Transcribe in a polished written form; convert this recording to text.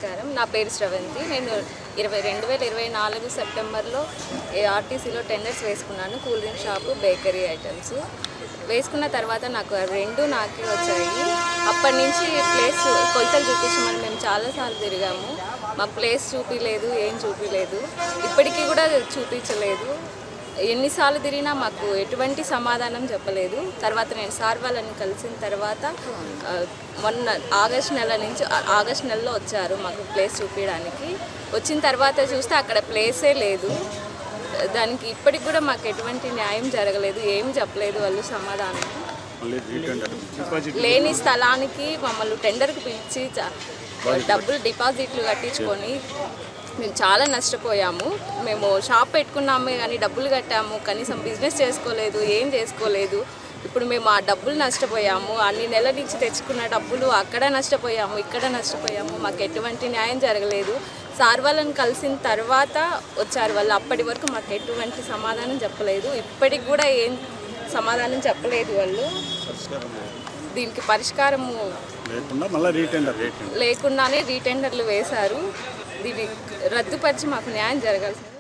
నా పేరు శ్రవంతి. నేను 2024 సెప్టెంబర్లో ఆర్టీసీలో టెండర్స్ వేసుకున్నాను. Cool drink shop, bakery items వేసుకున్న తర్వాత నాకు రెండు నాకే వచ్చాయి. అప్పటి నుంచి ప్లేస్ కొలతలు చూపించమని మేము చాలాసార్లు తిరిగాము. మాకు ప్లేస్ చూపించలేదు, ఏం చూపించలేదు, ఇప్పటికీ కూడా చూపించలేదు. ఎన్నిసార్లు తిరిగినా మాకు ఎటువంటి సమాధానం చెప్పలేదు. తర్వాత నేను సార్ వాళ్ళని కలిసిన తర్వాత మొన్న ఆగస్ట్ నెలలో వచ్చారు మాకు ప్లేస్ చూపించడానికి. వచ్చిన తర్వాత చూస్తే అక్కడ ప్లేసే లేదు. దానికి ఇప్పటికి కూడా మాకు ఎటువంటి న్యాయం జరగలేదు, ఏం చెప్పలేదు వాళ్ళు సమాధానం. లేని స్థలానికి మమ్మల్ని టెండర్కి పిలిచి డబ్బులు డిపాజిట్లు కట్టించుకొని మేము చాలా నష్టపోయాము. మేము షాప్ పెట్టుకున్నాము కానీ డబ్బులు కట్టాము, కనీసం బిజినెస్ చేసుకోలేదు, ఏం చేసుకోలేదు. ఇప్పుడు మేము ఆ డబ్బులు నష్టపోయాము. అన్ని నెలల నుంచి తెచ్చుకున్న డబ్బులు అక్కడ నష్టపోయాము, ఇక్కడ నష్టపోయాము. మాకు ఎటువంటి న్యాయం జరగలేదు. సార్ వాళ్ళని కలిసిన తర్వాత వచ్చారు వాళ్ళు. అప్పటి వరకు మాకు ఎటువంటి సమాధానం చెప్పలేదు. ఇప్పటికి కూడా ఏం సమాధానం చెప్పలేదు వాళ్ళు. దీనికి పరిష్కారము లేకుండానే రీటెండర్లు వేశారు. దీన్ని రద్దుపరిచి మాకు న్యాయం జరగాల్సింది.